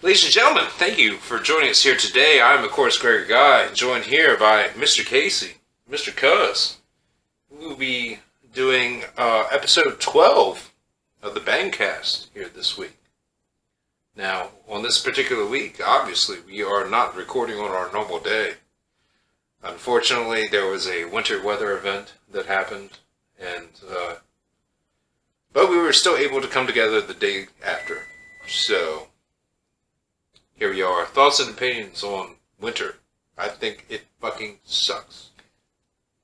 Ladies and gentlemen, thank you for joining us here today. I'm, of course, Greg Guy, joined here by Mr. Casey, Mr. Cuz. We'll be doing episode 12 of the Bangcast here this week. Now, on this particular week, obviously, we are not recording on our normal day. Unfortunately, there was a winter weather event that happened, and but we were still able to come together the day after. So, here we are. Thoughts and opinions on winter. I think it fucking sucks.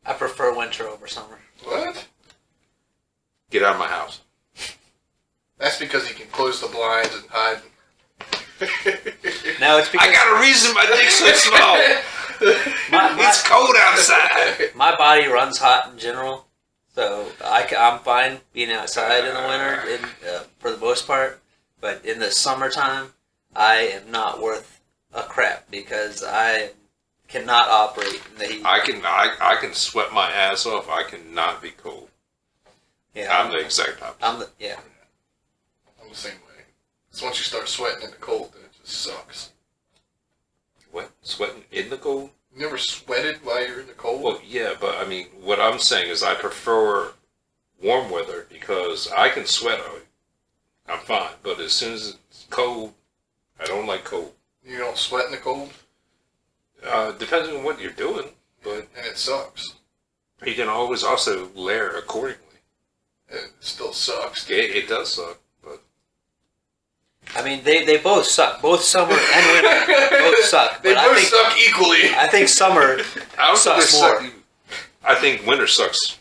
I prefer winter over summer. What? Get out of my house. That's because you can close the blinds and hide. No, it's because I got a reason my dick's so small. It's cold outside. My body runs hot in general, so I'm fine being outside in the winter for the most part. But in the summertime, I am not worth a crap because I cannot operate in the heat. I can sweat my ass off. I cannot be cold. Yeah, I'm the exact opposite. I'm the same way. So once you start sweating in the cold, then it just sucks. What? Sweating in the cold? You never sweated while you're in the cold? Well, yeah, but I mean, what I'm saying is I prefer warm weather because I can sweat. I'm fine. But as soon as it's cold, I don't like cold. You don't sweat in the cold? Depends on what you're doing, but And it sucks. you can always also layer accordingly. It still sucks. It does suck, but I mean, they both suck. Both summer and winter both suck. They But both suck equally. I think summer I don't sucks think they more. suck. I think winter sucks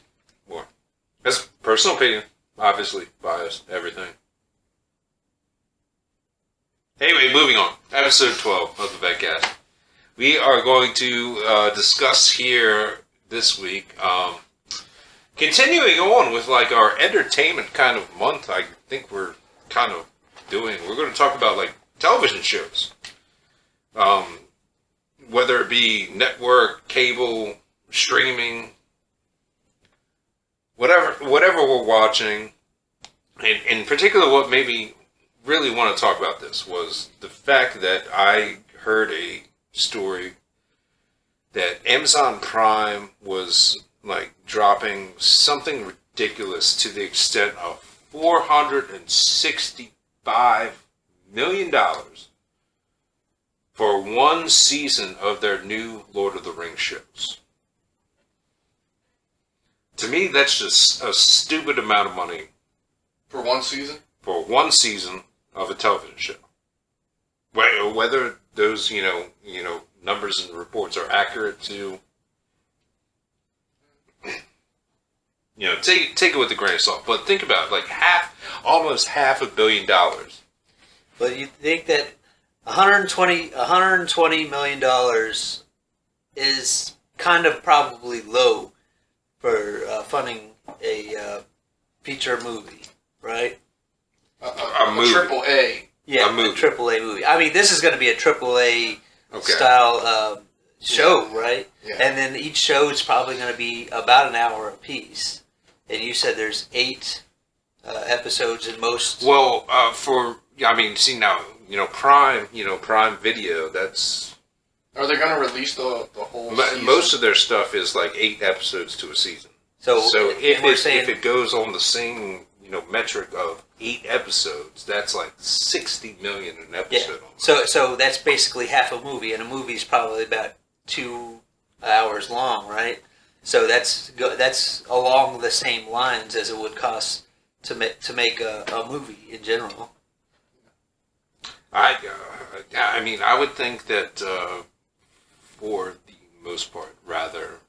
more. That's personal opinion. Obviously, biased, everything. Anyway, moving on. Episode 12 of the Vetcast. We are going to discuss here this week, continuing on with like our entertainment kind of month. I think we're kind of doing. We're going to talk about like television shows, whether it be network, cable, streaming, whatever we're watching. And in particular, what made me really want to talk about this was the fact that I heard a story that Amazon Prime was like dropping something ridiculous to the extent of $465 million for one season of their new Lord of the Rings shows. To me, that's just a stupid amount of money For one season? for one season of a television show. Whether those, numbers and reports are accurate to, take it with a grain of salt. But think about it, like almost $500 million. But you think that $120 million is kind of probably low for funding a feature movie, right? A movie. triple A. Yeah, A movie. a AAA movie. I mean, this is going to be a AAA Okay. style show, right? Yeah. And then each show is probably going to be about an hour apiece. And you said there's 8 episodes in most. Well, Prime Video, that's... Are they going to release the whole season? Most of their stuff is like 8 episodes to a season. So if we're saying, it goes on the same metric of 8 episodes, that's like 60 million an episode. So that's basically half a movie, and a movie is probably about 2 hours long, right? So that's along the same lines as it would cost to make a movie in general. I would think that for the most part, rather,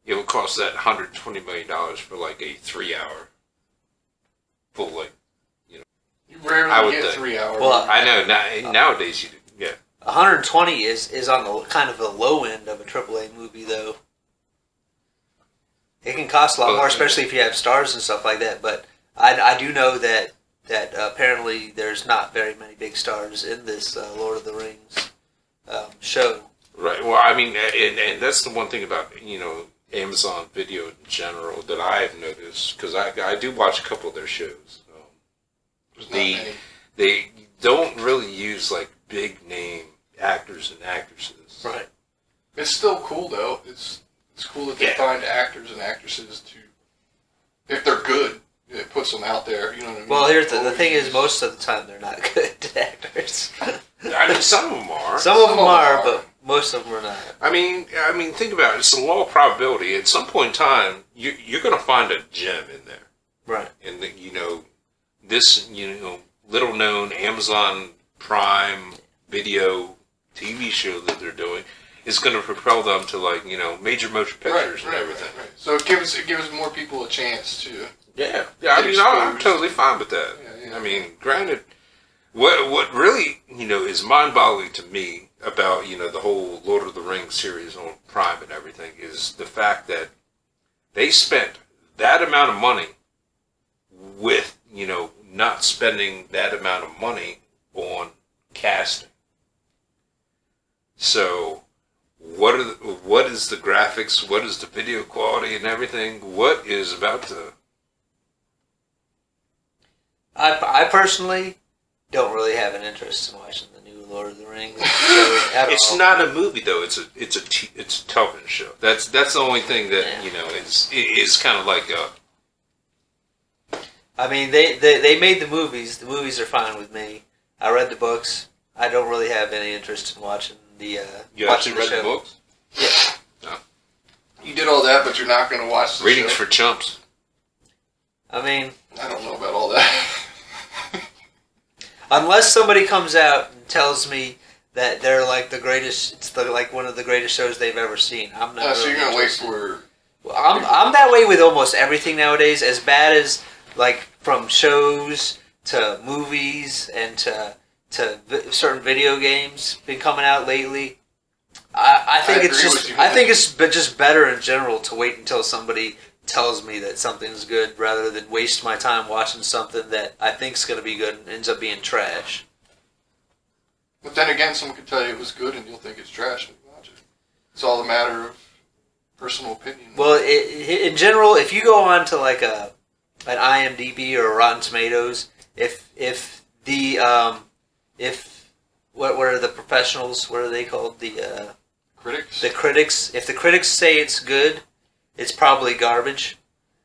it would cost that $120 million for like a 3-hour full length. You I rarely would get think. 3 hours. Well, I know nowadays you do. Yeah. 120 is on the kind of the low end of a AAA movie, though. It can cost a lot more, especially if you have stars and stuff like that. But I do know that apparently there's not very many big stars in this Lord of the Rings show. Right. Well, I mean, and that's the one thing about Amazon Video in general that I've noticed, because I do watch a couple of their shows. don't really use like big name actors and actresses. Right. It's still cool though. It's cool that they find actors and actresses to, if they're good, it puts them out there. You know what I mean? Well, here's the thing is, most of the time they're not good actors. I mean, some of them are. Some of them are, but most of them are not. I mean, think about it. It's a law of probability. At some point in time, you're going to find a gem in there. Right. And this little known Amazon Prime Video TV show that they're doing is going to propel them to major motion pictures and everything. Right. So it gives more people a chance to. Yeah. I mean, I'm totally fine with that. Yeah. I mean, granted, what really is mind-boggling to me about the whole Lord of the Rings series on Prime and everything is the fact that they spent that amount of money with not spending that amount of money on casting. So what is the graphics? What is the video quality and everything? What is about to? I personally don't really have an interest in watching the new Lord of the Rings show at It's all. not a movie though. It's a television show. That's the only thing that is kind of like a. I mean, they made the movies. The movies are fine with me. I read the books. I don't really have any interest in watching the. You watching actually read show. the books? Yeah. No. You did all that, but you're not going to watch the Readings show? for chumps. I mean, I don't know about all that. unless somebody comes out and tells me that they're like the greatest, it's like one of the greatest shows they've ever seen, I'm not. So really you're going to wait interested. for. Well, I'm that way with almost everything nowadays. As bad as from shows to movies and to certain video games been coming out lately. I think it's just better in general to wait until somebody tells me that something's good rather than waste my time watching something that I think's going to be good and ends up being trash. But then again, someone could tell you it was good and you'll think it's trash and you watch it. It's all a matter of personal opinion. Well, in general, if you go on to like an IMDb or a Rotten Tomatoes, if what are the professionals? What are they called? Critics? The critics. If the critics say it's good, it's probably garbage,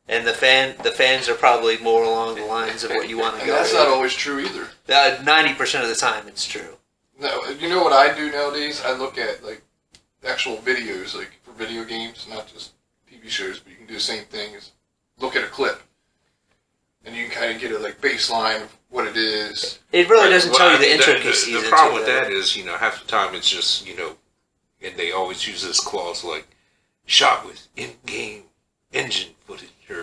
and the fans are probably more along the lines of what you want to And go. that's not always true either. 90% of the time, it's true. No, you know what I do nowadays? I look at actual videos, for video games, not just TV shows, but you can do the same thing. Is look at a clip, and you can kind of get a baseline of what it is. It really doesn't tell you the The intricacies. problem with that is, half the time it's just, and they always use this clause like, shot with in-game engine footage or